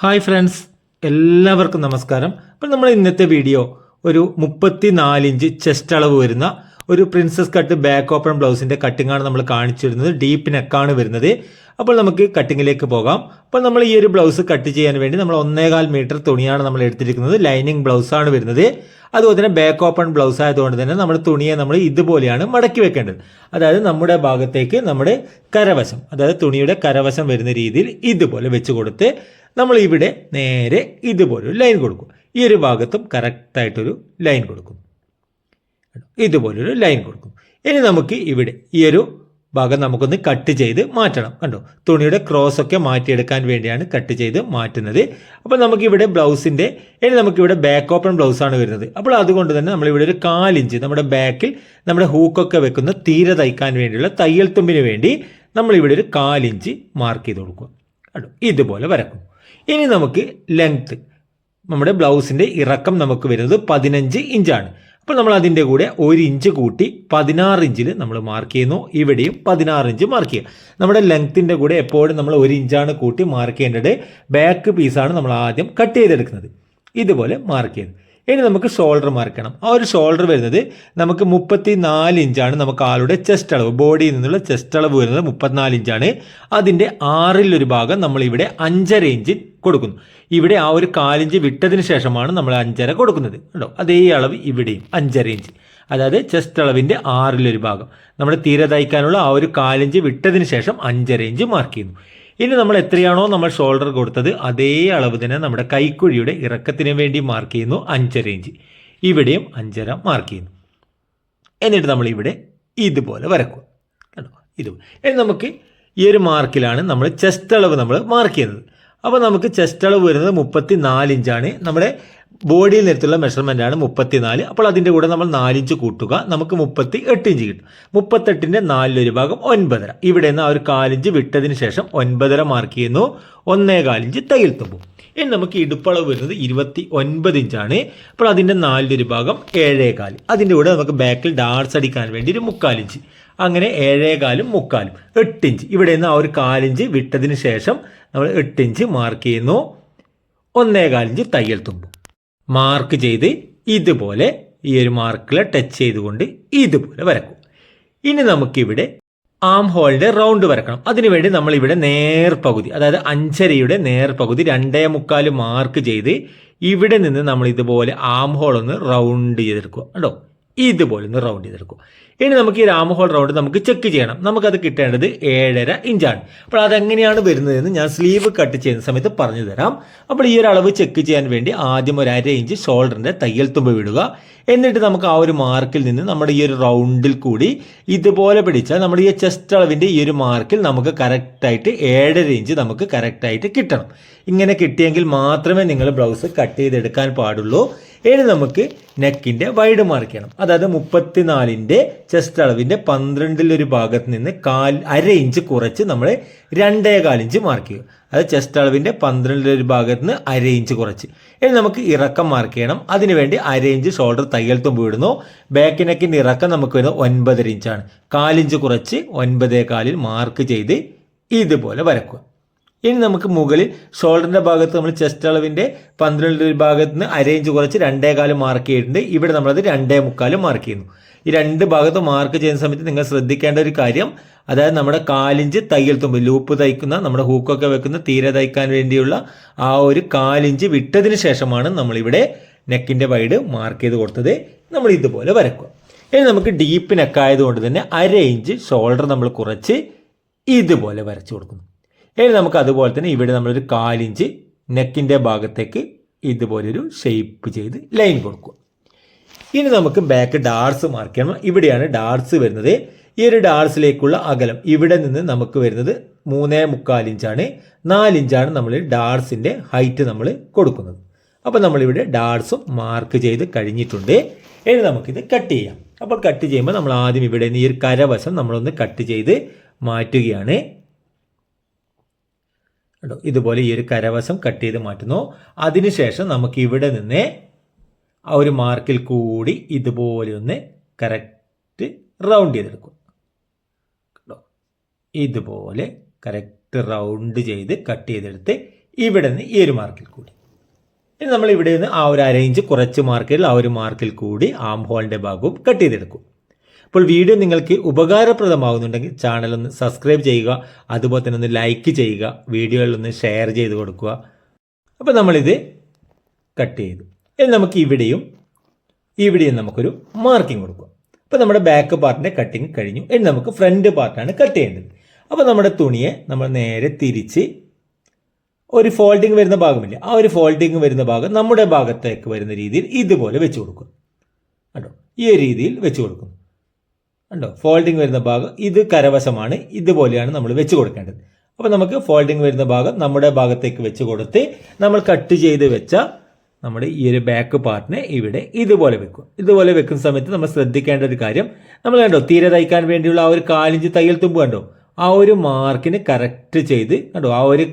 Hi friends, എല്ലാവർക്കും നമസ്കാരം. അപ്പോൾ നമ്മൾ ഇന്നത്തെ വീഡിയോ ഒരു 34 ഇഞ്ച് ചെസ്റ്റ് അളവ് വരുന്ന ഒരു പ്രിൻസസ് കട്ട് ബാക്ക് ഓപ്പൺ ബ്ലൗസിൻ്റെ കട്ടിങ്ങാണ് നമ്മൾ കാണിച്ചു വരുന്നത്. ഡീപ്പ് നെക്കാണ് വരുന്നത്. അപ്പോൾ നമുക്ക് കട്ടിങ്ങിലേക്ക് പോകാം. അപ്പോൾ നമ്മൾ ഈ ഒരു ബ്ലൗസ് കട്ട് ചെയ്യാൻ വേണ്ടി നമ്മൾ 1.25 മീറ്റർ തുണിയാണ് നമ്മൾ എടുത്തിരിക്കുന്നത്. ലൈനിങ് ബ്ലൗസാണ് വരുന്നത്. അതുപോലെ തന്നെ ബാക്ക് ഓപ്പൺ ബ്ലൗസ് ആയതുകൊണ്ട് തന്നെ നമ്മുടെ തുണിയെ നമ്മൾ ഇതുപോലെയാണ് മടക്കി വെക്കേണ്ടത്. അതായത് നമ്മുടെ ഭാഗത്തേക്ക് നമ്മുടെ കരവശം, അതായത് തുണിയുടെ കരവശം വരുന്ന രീതിയിൽ ഇതുപോലെ വെച്ച് കൊടുത്ത് നമ്മൾ ഇവിടെ നേരെ ഇതുപോലൊരു ലൈൻ കൊടുക്കും. ഈ ഒരു ഭാഗത്തും കറക്റ്റായിട്ടൊരു ലൈൻ കൊടുക്കും. ഇതുപോലൊരു ലൈൻ കൊടുക്കും. ഇനി നമുക്ക് ഇവിടെ ഈ ഒരു ഭാഗം നമുക്കൊന്ന് കട്ട് ചെയ്ത് മാറ്റണം. കണ്ടോ, തുണിയുടെ ക്രോസ് ഒക്കെ മാറ്റിയെടുക്കാൻ വേണ്ടിയാണ് കട്ട് ചെയ്ത് മാറ്റുന്നത്. അപ്പോൾ നമുക്കിവിടെ ബ്ലൗസിൻ്റെ ഇനി നമുക്കിവിടെ ബാക്ക് ഓപ്പൺ ബ്ലൗസാണ് വരുന്നത്. അപ്പോൾ അതുകൊണ്ട് തന്നെ നമ്മളിവിടെ ഒരു 1/4 ഇഞ്ച് നമ്മുടെ ബാക്കിൽ നമ്മുടെ ഹൂക്കൊക്കെ വെക്കുന്ന തീരെ തയ്ക്കാൻ വേണ്ടിയുള്ള തയ്യൽ തുമ്പിന് വേണ്ടി നമ്മളിവിടെ ഒരു 1/4 ഇഞ്ച് മാർക്ക് ചെയ്ത് കൊടുക്കുക. കണ്ടോ, ഇതുപോലെ വരക്കും. ഇനി നമുക്ക് ലെങ്ത്ത്, നമ്മുടെ ബ്ലൗസിൻ്റെ ഇറക്കം നമുക്ക് വരുന്നത് 15 ഇഞ്ചാണ്. അപ്പോൾ നമ്മൾ അതിൻ്റെ കൂടെ 1 ഇഞ്ച് കൂട്ടി 16 ഇഞ്ചിൽ നമ്മൾ മാർക്ക് ചെയ്യുന്നു. ഇവിടെയും 16 ഇഞ്ച് മാർക്ക് ചെയ്യുക. നമ്മുടെ ലെങ്ത്തിൻ്റെ കൂടെ എപ്പോഴും നമ്മൾ 1 ഇഞ്ചാണ് കൂട്ടി മാർക്ക് ചെയ്യേണ്ടത്. ബാക്ക് പീസാണ് നമ്മൾ ആദ്യം കട്ട് ചെയ്തെടുക്കുന്നത്. ഇതുപോലെ മാർക്ക് ചെയ്ത് ഇനി നമുക്ക് ഷോൾഡർ മാർക്ക് ചെയ്യണം. ആ ഒരു ഷോൾഡർ വരുന്നത് നമുക്ക് 34 ഇഞ്ചാണ്. നമുക്ക് ആളുടെ ചെസ്റ്റ് അളവ്, ബോഡിയിൽ നിന്നുള്ള ചെസ്റ്റ് അളവ് വരുന്നത് 34 ഇഞ്ചാണ്. അതിൻ്റെ 1/6 ഭാഗം നമ്മളിവിടെ 5.5 ഇഞ്ച് കൊടുക്കുന്നു. ഇവിടെ ആ ഒരു 1/4 ഇഞ്ച് വിട്ടതിന് ശേഷമാണ് നമ്മൾ 5.5 കൊടുക്കുന്നത്. കേട്ടോ, അതേ അളവ് ഇവിടെയും 5.5 ഇഞ്ച്, അതായത് ചെസ്റ്റ് അളവിൻ്റെ 1/6 ഭാഗം നമ്മൾ തീരെ തയ്ക്കാനുള്ള ആ ഒരു 1/4 ഇഞ്ച് വിട്ടതിന് ശേഷം 5.5 ഇഞ്ച് മാർക്ക് ചെയ്യുന്നു. ഇനി നമ്മൾ എത്രയാണോ നമ്മൾ ഷോൾഡർ കൊടുത്തത് അതേ അളവ് തന്നെ നമ്മുടെ കൈക്കുഴിയുടെ ഇറക്കത്തിന് വേണ്ടി മാർക്ക് ചെയ്യുന്നു 5.5 ഇഞ്ച്. ഇവിടെയും 5.5 മാർക്ക് ചെയ്യുന്നു. എന്നിട്ട് നമ്മൾ ഇവിടെ ഇതുപോലെ വരക്കുക. കേട്ടോ, ഇതുപോലെ. ഇനി നമുക്ക് ഈ ഒരു മാർക്കിലാണ് നമ്മൾ ചെസ്റ്റ് അളവ് നമ്മൾ മാർക്ക് ചെയ്യുന്നത്. അപ്പോൾ നമുക്ക് ചെസ്റ്റ് അളവ് വരുന്നത് 34 ഇഞ്ചാണ്. നമ്മുടെ ബോഡിയിൽ നിരത്തുള്ള മെഷർമെൻറ്റാണ് 34. അപ്പോൾ അതിൻ്റെ കൂടെ നമ്മൾ 4 ഇഞ്ച് കൂട്ടുക, നമുക്ക് 38 ഇഞ്ച് കിട്ടും. 38ൻ്റെ 4 ഭാഗം 9.5. ഇവിടെ നിന്ന് ആ ഒരു 1/4 ഇഞ്ച് വിട്ടതിന് ശേഷം 9.5 മാർക്ക് ചെയ്യുന്നു. 1.25 ഇഞ്ച് തയ്യൽ തുമ്പും. ഇനി നമുക്ക് ഇടുപ്പളവ് വരുന്നത് 29 ഇഞ്ചാണ്. അപ്പോൾ അതിൻ്റെ 4 ഭാഗം 7.25. അതിൻ്റെ കൂടെ നമുക്ക് ബാക്കിൽ ഡാർട്സ് അടിക്കാൻ വേണ്ടി ഒരു 3/4 ഇഞ്ച്, അങ്ങനെ 7.25 3/4 8 ഇഞ്ച്. ഇവിടെ നിന്ന് ആ ഒരു 1/4 ഇഞ്ച് വിട്ടതിന് ശേഷം നമ്മൾ 8 ഇഞ്ച് മാർക്ക് ചെയ്യുന്നു. 1.25 ഇഞ്ച് തയ്യൽ തുമ്പും മാർക്ക് ചെയ്ത് ഇതുപോലെ ഈ ഒരു മാർക്കിൽ ടച്ച് ചെയ്തുകൊണ്ട് ഇതുപോലെ വരക്കും. ഇനി നമുക്കിവിടെ ആം ഹോളിൻ്റെ റൗണ്ട് വരക്കണം. അതിനുവേണ്ടി നമ്മളിവിടെ നേർപകുതി, അതായത് 5.5യുടെ നേർപകുതി 2.25 മാർക്ക് ചെയ്ത് ഇവിടെ നിന്ന് നമ്മൾ ഇതുപോലെ ആം ഹോൾ ഒന്ന് റൗണ്ട് ചെയ്തെടുക്കുക. കേട്ടോ, ഇതുപോലെ ഒന്ന് റൗണ്ട് ചെയ്തെടുക്കുക. ഇനി നമുക്ക് ഈ ആം ഹോൾ റൗണ്ട് നമുക്ക് ചെക്ക് ചെയ്യണം. നമുക്കത് കിട്ടേണ്ടത് 7.5 ഇഞ്ചാണ്. അപ്പോൾ അതെങ്ങനെയാണ് വരുന്നതെന്ന് ഞാൻ സ്ലീവ് കട്ട് ചെയ്യുന്ന സമയത്ത് പറഞ്ഞു തരാം. അപ്പോൾ ഈ ഒരു അളവ് ചെക്ക് ചെയ്യാൻ വേണ്ടി ആദ്യം ഒരു 1/2 ഇഞ്ച് ഷോൾഡറിൻ്റെ തയ്യൽ തുമ്പ് വിടുക. എന്നിട്ട് നമുക്ക് ആ ഒരു മാർക്കിൽ നിന്ന് നമ്മുടെ ഈ ഒരു റൗണ്ടിൽ കൂടി ഇതുപോലെ പിടിച്ചാൽ നമ്മുടെ ഈ ചെസ്റ്റ് അളവിൻ്റെ ഈ ഒരു മാർക്കിൽ നമുക്ക് കറക്റ്റായിട്ട് 7.5 ഇഞ്ച് നമുക്ക് കറക്റ്റായിട്ട് കിട്ടണം. ഇങ്ങനെ കിട്ടിയെങ്കിൽ മാത്രമേ നിങ്ങൾ ബ്ലൗസ് കട്ട് ചെയ്തെടുക്കാൻ പാടുള്ളൂ. ഇനി നമുക്ക് നെക്കിൻ്റെ വൈഡ് മാർക്ക് ചെയ്യണം. അതായത് 34ൻ്റെ ചെസ്റ്റ് അളവിൻ്റെ 12 ഭാഗത്ത് നിന്ന് 1/2 ഇഞ്ച് കുറച്ച് നമ്മൾ 2.25 ഇഞ്ച് മാർക്ക് ചെയ്യും. അത് ചെസ്റ്റ് അളവിൻ്റെ 12 ഭാഗത്ത് നിന്ന് 1/2 ഇഞ്ച് കുറച്ച്. ഇനി നമുക്ക് ഇറക്കം മാർക്ക് ചെയ്യണം. അതിനുവേണ്ടി 1/2 ഇഞ്ച് ഷോൾഡർ തയ്യൽ തുമ്പ് വിടുന്നു. ബാക്ക് നെക്കിൻ്റെ ഇറക്കം നമുക്ക് വരുന്നത് 9.5 ഇഞ്ചാണ്. 1/4 ഇഞ്ച് കുറച്ച് 9.25 മാർക്ക് ചെയ്ത് ഇതുപോലെ വരക്കുക. ഇനി നമുക്ക് മുകളിൽ ഷോൾഡറിൻ്റെ ഭാഗത്ത് നമ്മൾ ചെസ്റ്റ് അളവിൻ്റെ 12 ഭാഗത്ത് നിന്ന് 1/2 ഇഞ്ച് കുറച്ച് 2.25 മാർക്ക് ചെയ്തിട്ടുണ്ട്. ഇവിടെ നമ്മളത് 2.25 മാർക്ക് ചെയ്യുന്നു. ഈ 2 ഭാഗത്ത് മാർക്ക് ചെയ്യുന്ന സമയത്ത് നിങ്ങൾ ശ്രദ്ധിക്കേണ്ട ഒരു കാര്യം, അതായത് നമ്മുടെ 1/4 ഇഞ്ച് തയ്യൽ തുമ്പ്, ലൂപ്പ് തയ്ക്കുന്ന നമ്മുടെ ഹൂക്കൊക്കെ വെക്കുന്ന തീരെ തയ്ക്കാൻ വേണ്ടിയുള്ള ആ ഒരു 1/4 ഇഞ്ച് വിട്ടതിന് ശേഷമാണ് നമ്മളിവിടെ നെക്കിൻ്റെ വൈഡ് മാർക്ക് ചെയ്ത് കൊടുത്തത്. നമ്മൾ ഇതുപോലെ വരക്കുക. ഇനി നമുക്ക് ഡീപ്പ് നെക്കായതുകൊണ്ട് തന്നെ 1/2 ഇഞ്ച് ഷോൾഡർ നമ്മൾ കുറച്ച് ഇതുപോലെ വരച്ചു കൊടുക്കുന്നു. ഇനി നമുക്ക് അതുപോലെ തന്നെ ഇവിടെ നമ്മളൊരു 1/4 ഇഞ്ച് നെക്കിൻ്റെ ഭാഗത്തേക്ക് ഇതുപോലൊരു ഷേപ്പ് ചെയ്ത് ലൈൻ കൊടുക്കുക. ഇനി നമുക്ക് ബാക്ക് ഡാർട്സ് മാർക്ക് ചെയ്യണം. ഇവിടെയാണ് ഡാർട്സ് വരുന്നത്. ഈ ഒരു ഡാർട്സിലേക്കുള്ള അകലം ഇവിടെ നിന്ന് നമുക്ക് വരുന്നത് 3.25 ഇഞ്ചാണ്. 4 ഇഞ്ചാണ് നമ്മൾ ഡാർട്സിൻ്റെ ഹൈറ്റ് നമ്മൾ കൊടുക്കുന്നത്. അപ്പോൾ നമ്മളിവിടെ ഡാർട്സും മാർക്ക് ചെയ്ത് കഴിഞ്ഞിട്ടുണ്ട്. ഇനി നമുക്കിത് കട്ട് ചെയ്യാം. അപ്പോൾ കട്ട് ചെയ്യുമ്പോൾ നമ്മൾ ആദ്യം ഇവിടെ നിന്ന് ഈ ഒരു കരവശം നമ്മളൊന്ന് കട്ട് ചെയ്ത് മാറ്റുകയാണ്. ഇതുപോലെ ഈ ഒരു കരവശം കട്ട് ചെയ്ത് മാറ്റുന്നു. അതിനുശേഷം നമുക്ക് ഇവിടെ നിന്ന് ആ ഒരു മാർക്കിൽ കൂടി ഇതുപോലെ ഒന്ന് കറക്റ്റ് റൗണ്ട് ചെയ്തെടുക്കും. ഇതുപോലെ കറക്റ്റ് റൗണ്ട് ചെയ്ത് കട്ട് ചെയ്തെടുത്ത് ഇവിടെ നിന്ന് ഈ ഒരു മാർക്കിൽ കൂടി. ഇനി നമ്മൾ ഇവിടെ നിന്ന് ആ ഒരു അരയിഞ്ച് കുറച്ച് മാർക്കിൽ ആ ഒരു മാർക്കിൽ കൂടി ആം ഹോളിൻ്റെ ഭാഗവും കട്ട് ചെയ്തെടുക്കും. അപ്പോൾ വീഡിയോ നിങ്ങൾക്ക് ഉപകാരപ്രദമാകുന്നുണ്ടെങ്കിൽ ചാനലൊന്ന് സബ്സ്ക്രൈബ് ചെയ്യുക, അതുപോലെ തന്നെ ഒന്ന് ലൈക്ക് ചെയ്യുക, വീഡിയോയിലൊന്ന് ഷെയർ ചെയ്ത് കൊടുക്കുക. അപ്പോൾ നമ്മളിത് കട്ട് ചെയ്തു. ഇനി നമുക്ക് ഇവിടെയും നമുക്കൊരു മാർക്കിംഗ് കൊടുക്കുക. അപ്പോൾ നമ്മുടെ ബാക്ക് പാർട്ടിൻ്റെ കട്ടിങ് കഴിഞ്ഞു. ഇനി നമുക്ക് ഫ്രണ്ട് പാർട്ടാണ് കട്ട് ചെയ്യേണ്ടത്. അപ്പോൾ നമ്മുടെ തുണിയെ നമ്മൾ നേരെ തിരിച്ച് ഒരു ഫോൾഡിങ് വരുന്ന ഭാഗമില്ല, ആ ഒരു ഫോൾഡിങ് വരുന്ന ഭാഗം നമ്മുടെ ഭാഗത്തേക്ക് വരുന്ന രീതിയിൽ ഇതുപോലെ വെച്ച് കൊടുക്കും. കണ്ടോ, ഈ ഒരു രീതിയിൽ വെച്ച് കൊടുക്കും. കണ്ടോ, ഫോൾഡിങ് വരുന്ന ഭാഗം ഇത് കരവശമാണ്, ഇതുപോലെയാണ് നമ്മൾ വെച്ച് കൊടുക്കേണ്ടത്. അപ്പോൾ നമുക്ക് ഫോൾഡിങ് വരുന്ന ഭാഗം നമ്മുടെ ഭാഗത്തേക്ക് വെച്ച് കൊടുത്ത് നമ്മൾ കട്ട് ചെയ്ത് വെച്ച നമ്മുടെ ഈ ഒരു ബാക്ക് പാർട്ടിനെ ഇവിടെ ഇതുപോലെ വെക്കും. ഇതുപോലെ വെക്കുന്ന സമയത്ത് നമ്മൾ ശ്രദ്ധിക്കേണ്ട ഒരു കാര്യം, നമ്മൾ കണ്ടോ തീരെ തയ്ക്കാൻ വേണ്ടിയുള്ള ആ ഒരു 1/4 ഇഞ്ച് തയ്യൽ തുമ്പ് കണ്ടോ, ആ ഒരു മാർക്കിന് കറക്റ്റ് ചെയ്ത് കണ്ടോ ആ ഒരു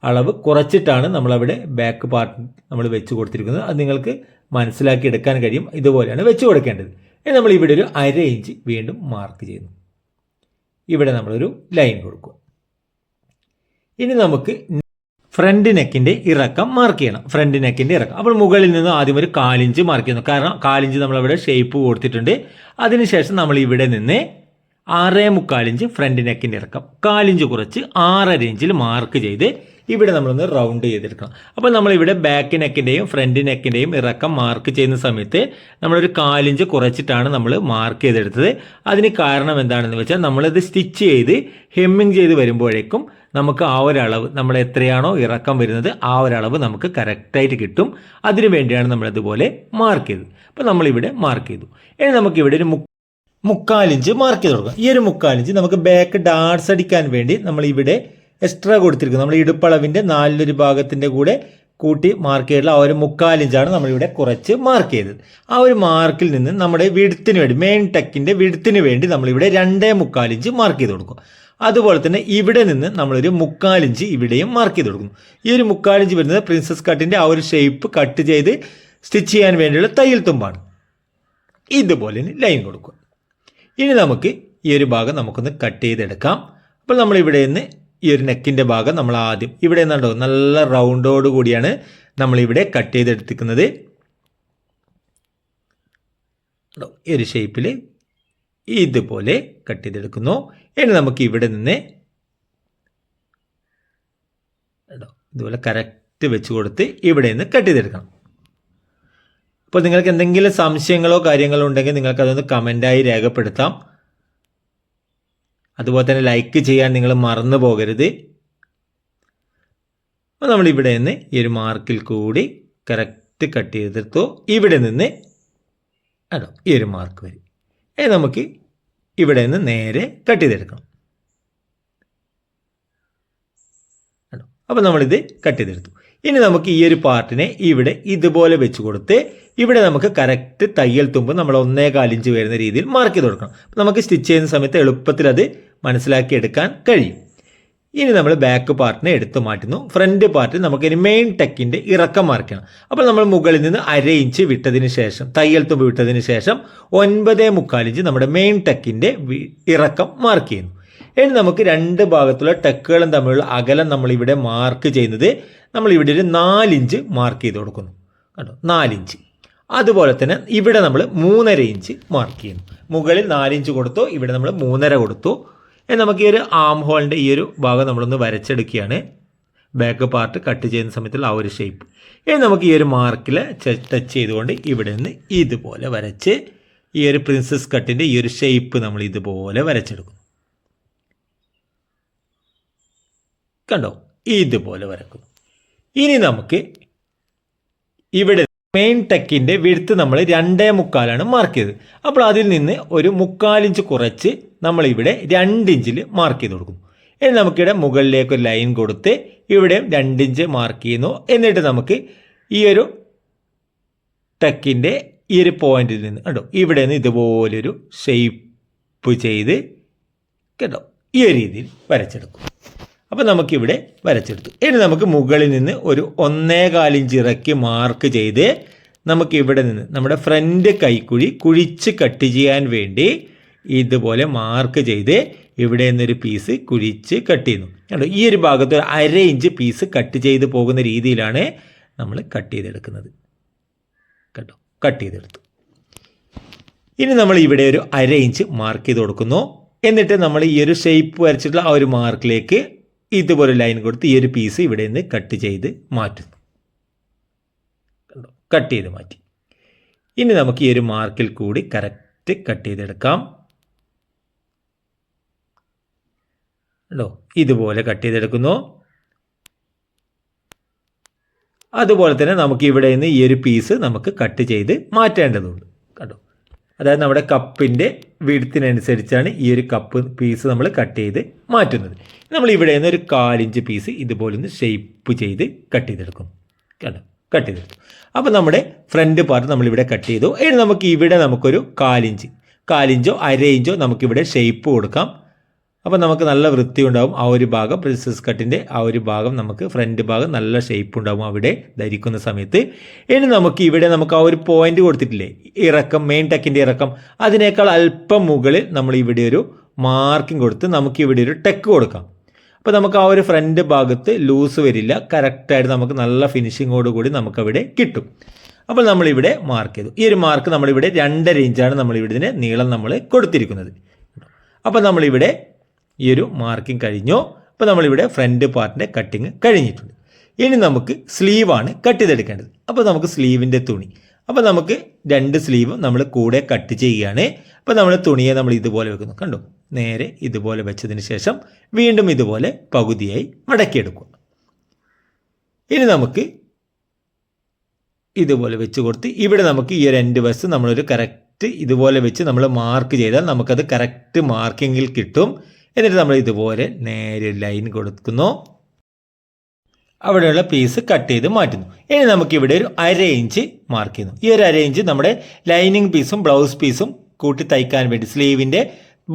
അളവ് കുറച്ചിട്ടാണ് നമ്മളവിടെ ബാക്ക് പാർട്ട് നമ്മൾ വെച്ച് കൊടുത്തിരിക്കുന്നത്. അത് നിങ്ങൾക്ക് മനസ്സിലാക്കി എടുക്കാൻ കഴിയും. ഇതുപോലെയാണ് വെച്ച് കൊടുക്കേണ്ടത്. ഇനി നമ്മൾ ഇവിടെ ഒരു 1/2 ഇഞ്ച് വീണ്ടും മാർക്ക് ചെയ്യുന്നു. ഇവിടെ നമ്മളൊരു ലൈൻ കൊടുക്കും. ഇനി നമുക്ക് ഫ്രണ്ട് നെക്കിൻ്റെ ഇറക്കം മാർക്ക് ചെയ്യണം. ഫ്രണ്ട് നെക്കിൻ്റെ ഇറക്കം അപ്പോൾ മുകളിൽ നിന്ന് ആദ്യം ഒരു 1/4 ഇഞ്ച് മാർക്ക് ചെയ്യുന്നു. കാരണം 1/4 ഇഞ്ച് നമ്മളവിടെ ഷേപ്പ് കൊടുത്തിട്ടുണ്ട്. അതിനുശേഷം നമ്മൾ ഇവിടെ നിന്ന് 6.25 ഇഞ്ച് ഫ്രണ്ട് നെക്കിൻ്റെ ഇറക്കം 1/4 ഇഞ്ച് കുറച്ച് 6.5 ഇഞ്ചിൽ മാർക്ക് ചെയ്ത് ഇവിടെ നമ്മളൊന്ന് റൗണ്ട് ചെയ്തെടുക്കണം. അപ്പോൾ നമ്മളിവിടെ ബാക്ക് നെക്കിൻ്റെയും ഫ്രണ്ട് നെക്കിൻ്റെയും ഇറക്കം മാർക്ക് ചെയ്യുന്ന സമയത്ത് നമ്മളൊരു 1/4 ഇഞ്ച് കുറച്ചിട്ടാണ് നമ്മൾ മാർക്ക് ചെയ്തെടുത്തത്. അതിന് കാരണം എന്താണെന്ന് വെച്ചാൽ നമ്മളിത് സ്റ്റിച്ച് ചെയ്ത് ഹെമ്മിങ് ചെയ്ത് വരുമ്പോഴേക്കും നമുക്ക് ആ ഒരളവ് നമ്മൾ എത്രയാണോ ഇറക്കം വരുന്നത് ആ ഒരളവ് നമുക്ക് കറക്റ്റായിട്ട് കിട്ടും. അതിനു വേണ്ടിയാണ് നമ്മളിതുപോലെ മാർക്ക് ചെയ്തത്. അപ്പോൾ നമ്മളിവിടെ മാർക്ക് ചെയ്തു. ഇനി നമുക്കിവിടെ ഒരു 3/4 ഇഞ്ച് മാർക്ക് ചെയ്ത് കൊടുക്കാം. ഈ ഒരു 3/4 ഇഞ്ച് നമുക്ക് ബാക്ക് ഡാർട്സ് അടിക്കാൻ വേണ്ടി നമ്മളിവിടെ എക്സ്ട്രാ കൊടുത്തിരിക്കുന്നത്. നമ്മൾ ഇടുപ്പളവിൻ്റെ 4 ഭാഗത്തിൻ്റെ കൂടെ കൂട്ടി മാർക്ക് ചെയ്തിട്ടുള്ള ആ ഒരു 3/4 ഇഞ്ചാണ് നമ്മളിവിടെ കുറച്ച് മാർക്ക് ചെയ്തത്. ആ ഒരു മാർക്കിൽ നിന്ന് നമ്മുടെ വിഡ്ത്തിന് വേണ്ടി മെയിൻ ടെക്കിൻ്റെ വിഡ്ത്തിന് വേണ്ടി നമ്മളിവിടെ 2.25 ഇഞ്ച് മാർക്ക് ചെയ്ത് കൊടുക്കും. അതുപോലെ തന്നെ ഇവിടെ നിന്ന് നമ്മളൊരു 3/4 ഇഞ്ച് ഇവിടെയും മാർക്ക് ചെയ്ത് കൊടുക്കുന്നു. ഈ ഒരു 3/4 ഇഞ്ച് വരുന്നത് പ്രിൻസസ് കട്ടിൻ്റെ ആ ഒരു ഷേപ്പ് കട്ട് ചെയ്ത് സ്റ്റിച്ച് ചെയ്യാൻ വേണ്ടിയുള്ള തയ്യൽ തുമ്പാണ്. ഇതുപോലെ ലൈൻ കൊടുക്കുക. ഇനി നമുക്ക് ഈ ഒരു ഭാഗം നമുക്കൊന്ന് കട്ട് ചെയ്തെടുക്കാം. അപ്പോൾ നമ്മളിവിടെ നിന്ന് ഈ ഒരു നെക്കിൻ്റെ ഭാഗം നമ്മൾ ആദ്യം ഇവിടെ നിന്നുണ്ടോ നല്ല റൗണ്ടോട് കൂടിയാണ് നമ്മളിവിടെ കട്ട് ചെയ്തെടുത്തിരിക്കുന്നത്. ഈ ഒരു ഷേപ്പിൽ ഇതുപോലെ കട്ട് ചെയ്തെടുക്കുന്നു. ഇനി നമുക്ക് ഇവിടെ നിന്ന് ഇതുപോലെ കറക്റ്റ് വെച്ച് കൊടുത്ത് ഇവിടെ നിന്ന് കട്ട് ചെയ്തെടുക്കണം. അപ്പോൾ നിങ്ങൾക്ക് എന്തെങ്കിലും സംശയങ്ങളോ കാര്യങ്ങളോ ഉണ്ടെങ്കിൽ നിങ്ങൾക്കതൊന്ന് കമൻറ്റായി രേഖപ്പെടുത്താം. അതുപോലെ തന്നെ ലൈക്ക് ചെയ്യാൻ നിങ്ങൾ മറന്നു പോകരുത്. അപ്പോൾ നമ്മളിവിടെ നിന്ന് ഈ ഒരു മാർക്കിൽ കൂടി കറക്റ്റ് കട്ട് ചെയ്തെടുത്തു. ഇവിടെ നിന്ന് ഈ ഒരു മാർക്ക് വരും. നമുക്ക് ഇവിടെ നിന്ന് നേരെ കട്ട് ചെയ്തെടുക്കണം. അപ്പോൾ നമ്മളിത് കട്ട് ചെയ്തെടുത്തു. ഇനി നമുക്ക് ഈ ഒരു പാർട്ടിനെ ഇവിടെ ഇതുപോലെ വെച്ച് കൊടുത്ത് ഇവിടെ നമുക്ക് കറക്റ്റ് തയ്യൽ തുമ്പ് നമ്മൾ 1.25 ഇഞ്ച് വരുന്ന രീതിയിൽ മാർക്ക് ചെയ്ത് കൊടുക്കണം. നമുക്ക് സ്റ്റിച്ച് ചെയ്യുന്ന സമയത്ത് എളുപ്പത്തിൽ അത് മനസ്സിലാക്കി എടുക്കാൻ കഴിയും. ഇനി നമ്മൾ ബാക്ക് പാർട്ടിനെ എടുത്തു മാറ്റുന്നു. ഫ്രണ്ട് പാർട്ട് നമുക്ക് ഇനി മെയിൻ ടെക്കിൻ്റെ ഇറക്കം മാർക്ക് ചെയ്യണം. അപ്പോൾ നമ്മൾ മുകളിൽ നിന്ന് 1/2 ഇഞ്ച് വിട്ടതിന് ശേഷം തയ്യൽ തുമ്പ് വിട്ടതിന് ശേഷം 9.25 ഇഞ്ച് നമ്മുടെ മെയിൻ ടെക്കിൻ്റെ ഇറക്കം മാർക്ക് ചെയ്യുന്നു. ഇനി നമുക്ക് 2 ഭാഗത്തുള്ള ടെക്കുകളും തമ്മിലുള്ള അകലം നമ്മളിവിടെ മാർക്ക് ചെയ്യുന്നത് നമ്മളിവിടെ ഒരു 4 ഇഞ്ച് മാർക്ക് ചെയ്ത് കൊടുക്കുന്നു. കണ്ടോ, 4 ഇഞ്ച്. അതുപോലെ തന്നെ ഇവിടെ നമ്മൾ 3.5 ഇഞ്ച് മാർക്ക് ചെയ്യുന്നു. മുകളിൽ 4 ഇഞ്ച് കൊടുത്തു, ഇവിടെ നമ്മൾ 3.5 കൊടുത്തു. നമുക്ക് ഈ ഒരു ആം ഹോളിൻ്റെ ഈ ഒരു ഭാഗം നമ്മളൊന്ന് വരച്ചെടുക്കുകയാണ്. ബാക്ക് പാർട്ട് കട്ട് ചെയ്യുന്ന സമയത്തുള്ള ആ ഒരു ഷേപ്പ്. ഇനി നമുക്ക് ഈ ഒരു മാർക്കിൽ ടച്ച് ചെയ്തുകൊണ്ട് ഇവിടെ നിന്ന് ഇതുപോലെ വരച്ച് ഈ ഒരു പ്രിൻസസ് കട്ടിൻ്റെ ഈ ഒരു ഷേപ്പ് നമ്മൾ ഇതുപോലെ വരച്ചെടുക്കും. കണ്ടോ, ഇതുപോലെ വരക്കുന്നു. ഇനി നമുക്ക് ഇവിടെ മെയിൻ ടെക്കിൻ്റെ വിഡ്ത്ത് നമ്മൾ 2.25 മാർക്ക് ചെയ്തത്. അപ്പോൾ അതിൽ നിന്ന് ഒരു 3/4 ഇഞ്ച് കുറച്ച് നമ്മളിവിടെ 2 ഇഞ്ചിൽ മാർക്ക് ചെയ്ത് കൊടുക്കുന്നു. ഇനി നമുക്കിവിടെ മുകളിലേക്ക് ഒരു ലൈൻ കൊടുത്ത് ഇവിടെയും 2 ഇഞ്ച് മാർക്ക് ചെയ്യുന്നു. എന്നിട്ട് നമുക്ക് ഈ ഒരു ടെക്കിൻ്റെ ഈ ഒരു പോയിന്റിൽ നിന്ന് കണ്ടോ ഇവിടെ നിന്ന് ഇതുപോലൊരു ഷേപ്പ് ചെയ്ത് കേട്ടോ ഈ ഒരു രീതിയിൽ വരച്ചെടുക്കും. അപ്പോൾ നമുക്കിവിടെ വരച്ചെടുത്തു. ഇനി നമുക്ക് മുകളിൽ നിന്ന് ഒരു 1.25 ഇഞ്ച് ഇറക്കി മാർക്ക് ചെയ്ത് നമുക്കിവിടെ നിന്ന് നമ്മുടെ ഫ്രണ്ട് കൈക്കുഴി കുഴിച്ച് കട്ട് ചെയ്യാൻ വേണ്ടി ഇതുപോലെ മാർക്ക് ചെയ്ത് ഇവിടെ നിന്നൊരു പീസ് കുഴിച്ച് കട്ട് ചെയ്യുന്നു. കണ്ടോ, ഈ ഒരു ഭാഗത്ത് ഒരു 1/2 ഇഞ്ച് പീസ് കട്ട് ചെയ്ത് പോകുന്ന രീതിയിലാണ് നമ്മൾ കട്ട് ചെയ്തെടുക്കുന്നത്. കണ്ടോ, കട്ട് ചെയ്തെടുത്തു. ഇനി നമ്മൾ ഇവിടെ ഒരു 1/2 ഇഞ്ച് മാർക്ക് ചെയ്ത് കൊടുക്കുന്നു. എന്നിട്ട് നമ്മൾ ഈ ഒരു ഷേപ്പ് വരച്ചിട്ടുള്ള ആ ഒരു മാർക്കിലേക്ക് ഇതുപോലെ ലൈൻ കൊടുത്ത് ഈ ഒരു പീസ് ഇവിടെ നിന്ന് കട്ട് ചെയ്ത് മാറ്റുന്നു. കണ്ടോ, കട്ട് ചെയ്ത് മാറ്റി. ഇനി നമുക്ക് ഈ ഒരു മാർക്കിൽ കൂടി കറക്റ്റ് കട്ട് ചെയ്തെടുക്കാം. കണ്ടോ, ഇതുപോലെ കട്ട് ചെയ്തെടുക്കുന്നു. അതുപോലെ തന്നെ നമുക്ക് ഇവിടെ നിന്ന് ഈ ഒരു പീസ് നമുക്ക് കട്ട് ചെയ്ത് മാറ്റേണ്ടതുണ്ട്. കണ്ടോ, അതായത് നമ്മുടെ കപ്പിൻ്റെ വിഡ്ത്തിനനുസരിച്ചാണ് ഈ ഒരു കപ്പ് പീസ് നമ്മൾ കട്ട് ചെയ്ത് മാറ്റുന്നത്. നമ്മൾ ഇവിടെ നിന്ന് ഒരു 1/4 ഇഞ്ച് പീസ് ഇതുപോലെ ഒന്ന് ഷേപ്പ് ചെയ്ത് കട്ട് ചെയ്തെടുക്കും. കണ്ടോ, കട്ട് ചെയ്തെടുത്തു. അപ്പോൾ നമ്മുടെ ഫ്രണ്ട് പാർട്ട് നമ്മളിവിടെ കട്ട് ചെയ്തു. ഇനി നമുക്ക് ഇവിടെ നമുക്കൊരു 1/4 ഇഞ്ചോ 1/2 ഇഞ്ചോ നമുക്കിവിടെ ഷേപ്പ് കൊടുക്കാം. അപ്പോൾ നമുക്ക് നല്ല വൃത്തി ഉണ്ടാവും. ആ ഒരു ഭാഗം പ്രിൻസസ് കട്ടിൻ്റെ ആ ഒരു ഭാഗം നമുക്ക് ഫ്രണ്ട് ഭാഗം നല്ല ഷേപ്പ് ഉണ്ടാവും അവിടെ ധരിക്കുന്ന സമയത്ത്. ഇനി നമുക്ക് ഇവിടെ നമുക്ക് ആ ഒരു പോയിന്റ് കൊടുത്തിട്ടില്ലേ, ഇറക്കം, മെയിൻ ടെക്കിൻ്റെ ഇറക്കം, അതിനേക്കാൾ അല്പം മുകളിൽ നമ്മൾ ഇവിടെ ഒരു മാർക്കിംഗ് കൊടുത്ത് നമുക്ക് ഇവിടെ ഒരു ടെക്ക് കൊടുക്കാം. അപ്പോൾ നമുക്ക് ആ ഒരു ഫ്രണ്ട് ഭാഗത്ത് ലൂസ് വരില്ല, കറക്റ്റായിട്ട് നമുക്ക് നല്ല ഫിനിഷിങ്ങോട് കൂടി നമുക്കവിടെ കിട്ടും. അപ്പോൾ നമ്മളിവിടെ മാർക്ക് ചെയ്തു. ഈ ഒരു മാർക്ക് നമ്മളിവിടെ 2.5 ഇഞ്ചാണ് നമ്മളിവിടെ ഇതിന് നീളം നമ്മൾ കൊടുത്തിരിക്കുന്നത്. അപ്പോൾ നമ്മളിവിടെ ഈ ഒരു മാർക്കിംഗ് കഴിഞ്ഞു. അപ്പോൾ നമ്മളിവിടെ ഫ്രണ്ട് പാർട്ടിൻ്റെ കട്ടിങ് കഴിഞ്ഞിട്ടുണ്ട്. ഇനി നമുക്ക് സ്ലീവാണ് കട്ട് ചെയ്തെടുക്കേണ്ടത്. അപ്പോൾ നമുക്ക് സ്ലീവിൻ്റെ തുണി, അപ്പോൾ നമുക്ക് 2 സ്ലീവും നമ്മൾ കൂടെ കട്ട് ചെയ്യുകയാണ്. അപ്പോൾ നമ്മൾ തുണിയെ നമ്മൾ ഇതുപോലെ വെക്കുന്നു. കണ്ടോ, നേരെ ഇതുപോലെ വെച്ചതിന് ശേഷം വീണ്ടും ഇതുപോലെ പകുതിയായി മടക്കിയെടുക്കുക. ഇനി നമുക്ക് ഇതുപോലെ വെച്ച് കൊടുത്ത് ഇവിടെ നമുക്ക് ഈ ഒരു എൻഡ് വശം നമ്മളൊരു കറക്റ്റ് ഇതുപോലെ വെച്ച് നമ്മൾ മാർക്ക് ചെയ്താൽ നമുക്കത് കറക്റ്റ് മാർക്കിങ്ങിൽ കിട്ടും. എന്നിട്ട് നമ്മൾ ഇതുപോലെ നേരെ ലൈൻ കൊടുക്കുന്നു. അവിടെയുള്ള പീസ് കട്ട് ചെയ്ത് മാറ്റുന്നു. ഇനി നമുക്കിവിടെ ഒരു 1/2 ഇഞ്ച് മാർക്ക് ചെയ്യുന്നു. ഈ ഒരു 1/2 ഇഞ്ച് നമ്മുടെ ലൈനിങ് പീസും ബ്ലൗസ് പീസും കൂട്ടി തയ്ക്കാൻ വേണ്ടി, സ്ലീവിൻ്റെ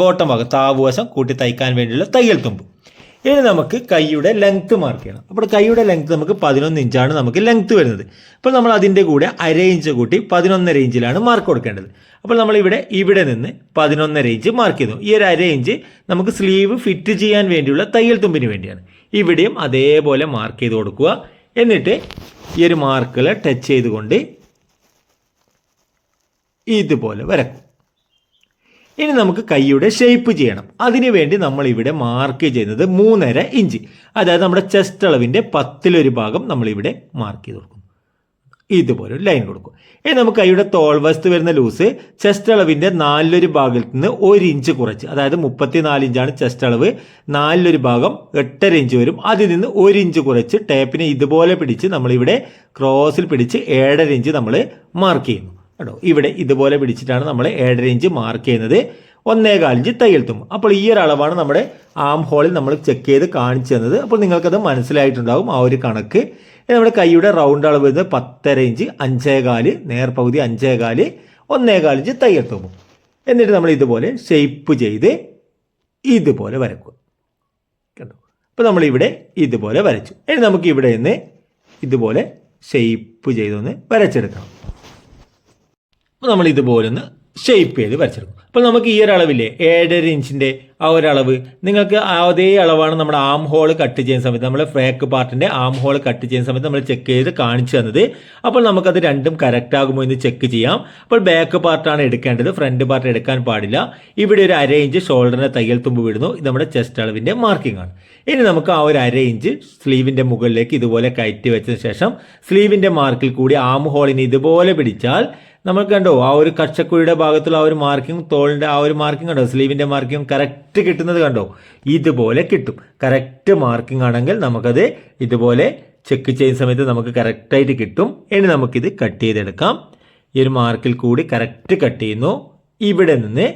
ബോട്ടം ഭാഗം താവുവശം കൂട്ടി തയ്ക്കാൻ വേണ്ടിയുള്ള തയ്യൽ തുമ്പ്. ഇനി നമുക്ക് കൈയുടെ ലെങ്ത്ത് മാർക്ക് ചെയ്യണം. അപ്പോൾ കൈയുടെ ലെങ്ത്ത് നമുക്ക് 11 ഇഞ്ചാണ് നമുക്ക് ലെങ്ത്ത് വരുന്നത്. അപ്പോൾ നമ്മൾ അതിൻ്റെ കൂടെ 1/2 ഇഞ്ച് കൂട്ടി 11.5 ഇഞ്ചിലാണ് മാർക്ക് കൊടുക്കേണ്ടത്. അപ്പോൾ നമ്മൾ ഇവിടെ നിന്ന് 11.5 ഇഞ്ച് മാർക്ക് ചെയ്തു. ഈ ഒരു 1/2 ഇഞ്ച് നമുക്ക് സ്ലീവ് ഫിറ്റ് ചെയ്യാൻ വേണ്ടിയുള്ള തയ്യൽ തുമ്പിന് വേണ്ടിയാണ്. ഇവിടെയും അതേപോലെ മാർക്ക് ചെയ്ത് കൊടുക്കുക. എന്നിട്ട് ഈ ഒരു മാർക്കുകൾ ടച്ച് ചെയ്തുകൊണ്ട് ഇതുപോലെ വരക്കും. ഇനി നമുക്ക് കൈയുടെ ഷേപ്പ് ചെയ്യണം. അതിനു വേണ്ടി നമ്മൾ ഇവിടെ മാർക്ക് ചെയ്യുന്നത് 3.5 ഇഞ്ച്, അതായത് നമ്മുടെ ചെസ്റ്റ് അളവിൻ്റെ 10-1 ഭാഗം നമ്മളിവിടെ മാർക്ക് ചെയ്ത് കൊടുക്കും. ഇതുപോലെ ഒരു ലൈൻ കൊടുക്കും. ഇനി നമുക്ക് കൈയുടെ തോൾവശത്ത് വരുന്ന ലൂസ് ചെസ്റ്റ് അളവിൻ്റെ 4-1 ഭാഗത്ത് നിന്ന് 1 ഇഞ്ച് കുറച്ച്, അതായത് 34 ഇഞ്ചാണ് ചെസ്റ്റ് അളവ്, 4-1 ഭാഗം 8.5 ഇഞ്ച് വരും. അതിൽ നിന്ന് 1 ഇഞ്ച് കുറച്ച് ടേപ്പിനെ ഇതുപോലെ പിടിച്ച് നമ്മളിവിടെ ക്രോസിൽ പിടിച്ച് 7.5 ഇഞ്ച് നമ്മൾ മാർക്ക് ചെയ്യുന്നു. കേട്ടോ, ഇവിടെ ഇതുപോലെ പിടിച്ചിട്ടാണ് നമ്മൾ 7.5 ഇഞ്ച് മാർക്ക് ചെയ്യുന്നത്. 1.25 ഇഞ്ച് തയ്യൽ തുമ്പ്. അപ്പോൾ ഈ ഒരു അളവാണ് നമ്മുടെ ആം ഹോളിൽ നമ്മൾ ചെക്ക് ചെയ്ത് കാണിച്ചു തന്നത്. അപ്പോൾ നിങ്ങൾക്കത് മനസ്സിലായിട്ടുണ്ടാകും ആ ഒരു കണക്ക്. നമ്മുടെ കൈയുടെ റൗണ്ട് അളവ് വരുന്നത് 10.5 ഇഞ്ച്, 5.25, നേർപകുതി 5.25, 1.25 ഇഞ്ച് തയ്യൽ തുമ്പ്. എന്നിട്ട് നമ്മൾ ഇതുപോലെ ഷേപ്പ് ചെയ്ത് ഇതുപോലെ വരക്കുക. കേട്ടോ, അപ്പോൾ നമ്മളിവിടെ ഇതുപോലെ വരച്ചു. ഇനി നമുക്ക് ഇവിടെ നിന്ന് ഇതുപോലെ ഷേപ്പ് ചെയ്തൊന്ന് വരച്ചെടുക്കണം. അപ്പോൾ നമ്മൾ ഇതുപോലെ ഒന്ന് ഷേപ്പ് ചെയ്ത് വരച്ചെടുക്കും. അപ്പോൾ നമുക്ക് ഈ ഒരു അളവില്ലേ 7.5 ഇഞ്ചിൻ്റെ ആ ഒരളവ്, നിങ്ങൾക്ക് അതേ അളവാണ് നമ്മുടെ ആം ഹോൾ കട്ട് ചെയ്യുന്ന സമയത്ത്, നമ്മൾ ഫ്രാക്ക് പാർട്ടിൻ്റെ ആം ഹോൾ കട്ട് ചെയ്യുന്ന സമയത്ത് നമ്മൾ ചെക്ക് ചെയ്ത് കാണിച്ചു തന്നത്. അപ്പോൾ നമുക്കത് രണ്ടും കറക്റ്റ് ആകുമോ എന്ന് ചെക്ക് ചെയ്യാം. അപ്പോൾ ബാക്ക് പാർട്ടാണ് എടുക്കേണ്ടത്, ഫ്രണ്ട് പാർട്ട് എടുക്കാൻ പാടില്ല. ഇവിടെ ഒരു 1/2 ഇഞ്ച് ഷോൾഡറിൻ്റെ തയ്യൽ തുമ്പ് വിടുന്നു. ഇത് നമ്മുടെ ചെസ്റ്റ് അളവിൻ്റെ മാർക്കിംഗ് ആണ്. ഇനി നമുക്ക് ആ ഒരു 1/2 ഇഞ്ച് സ്ലീവിൻ്റെ മുകളിലേക്ക് ഇതുപോലെ കയറ്റി വെച്ചതിന് ശേഷം സ്ലീവിൻ്റെ മാർക്കിൽ കൂടി ആം ഹോളിന് ഇതുപോലെ പിടിച്ചാൽ നമുക്ക് കണ്ടോ ആ ഒരു കച്ചക്കുഴിയുടെ ഭാഗത്തുള്ള ആ ഒരു മാർക്കിംഗ്, തോളിൻ്റെ ആ ഒരു മാർക്കിംഗ് കണ്ടോ, സ്ലീവിൻ്റെ മാർക്കിംഗ് കറക്റ്റ് കിട്ടുന്നത് കണ്ടോ, ഇതുപോലെ കിട്ടും. കറക്റ്റ് മാർക്കിംഗ് ആണെങ്കിൽ നമുക്കത് ഇതുപോലെ ചെക്ക് ചെയ്യുന്ന സമയത്ത് നമുക്ക് കറക്റ്റായിട്ട് കിട്ടും. ഇനി നമുക്കിത് കട്ട് ചെയ്തെടുക്കാം. ഈ ഒരു മാർക്കിൽ കൂടി കറക്റ്റ് കട്ട് ചെയ്യുന്നു. ഇവിടെ നിന്ന്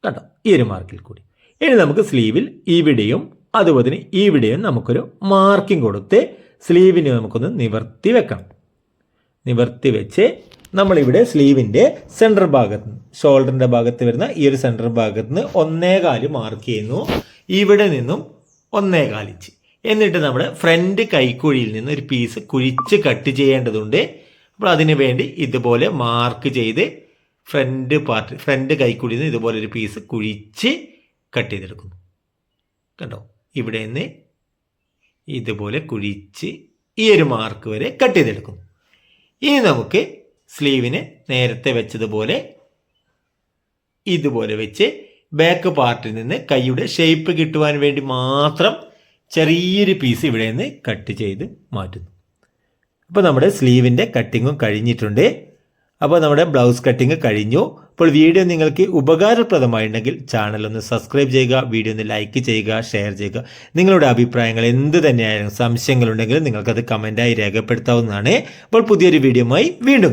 കണ്ടോ ഈ ഒരു മാർക്കിൽ കൂടി. ഇനി നമുക്ക് സ്ലീവിൽ ഇവിടെയും അതുപോലെ തന്നെ ഇവിടെയും നമുക്കൊരു മാർക്കിംഗ് കൊടുത്ത് സ്ലീവിനെ നമുക്കൊന്ന് നിവർത്തി വെക്കണം. നിവർത്തി വെച്ച് നമ്മളിവിടെ സ്ലീവിൻ്റെ സെൻറ്റർ ഭാഗത്ത് നിന്ന്, ഷോൾഡറിൻ്റെ ഭാഗത്ത് വരുന്ന ഈ ഒരു സെൻറ്റർ ഭാഗത്ത് നിന്ന് 1.25 മാർക്ക് ചെയ്യുന്നു. ഇവിടെ നിന്നും 1.25 ഇഞ്ച്. എന്നിട്ട് നമ്മുടെ ഫ്രണ്ട് കൈക്കുഴിയിൽ നിന്ന് ഒരു പീസ് കുഴിച്ച് കട്ട് ചെയ്യേണ്ടതുണ്ട്. അപ്പോൾ അതിന് വേണ്ടി ഇതുപോലെ മാർക്ക് ചെയ്ത് ഫ്രണ്ട് കൈക്കുഴിയിൽ നിന്ന് ഇതുപോലെ ഒരു പീസ് കുഴിച്ച് കട്ട് ചെയ്തെടുക്കുന്നു. കണ്ടോ, ഇവിടെ നിന്ന് ഇതുപോലെ കുഴിച്ച് ഈ ഒരു മാർക്ക് വരെ കട്ട് ചെയ്തെടുക്കുന്നു. ഇനി നമുക്ക് സ്ലീവിനെ നേരത്തെ വെച്ചതുപോലെ ഇതുപോലെ വെച്ച് ബാക്ക് പാർട്ടിൽ നിന്ന് കൈയുടെ ഷേപ്പ് കിട്ടുവാൻ വേണ്ടി മാത്രം ചെറിയൊരു പീസ് ഇവിടെ നിന്ന് കട്ട് ചെയ്ത് മാറ്റുന്നു. അപ്പോൾ നമ്മുടെ സ്ലീവിൻ്റെ കട്ടിങ്ങും കഴിഞ്ഞിട്ടുണ്ട്. അപ്പോൾ നമ്മുടെ ബ്ലൗസ് കട്ടിങ് കഴിഞ്ഞു. അപ്പോൾ വീഡിയോ നിങ്ങൾക്ക് ഉപകാരപ്രദമായിട്ടുണ്ടെങ്കിൽ ചാനൽ ഒന്ന് സബ്സ്ക്രൈബ് ചെയ്യുക, വീഡിയോ ഒന്ന് ലൈക്ക് ചെയ്യുക, ഷെയർ ചെയ്യുക. നിങ്ങളുടെ അഭിപ്രായങ്ങൾ എന്ത് തന്നെയായാലും സംശയങ്ങളുണ്ടെങ്കിൽ നിങ്ങൾക്കത് കമൻറ്റായി രേഖപ്പെടുത്താവുന്നതാണ്. അപ്പോൾ പുതിയൊരു വീഡിയോയുമായി വീണ്ടും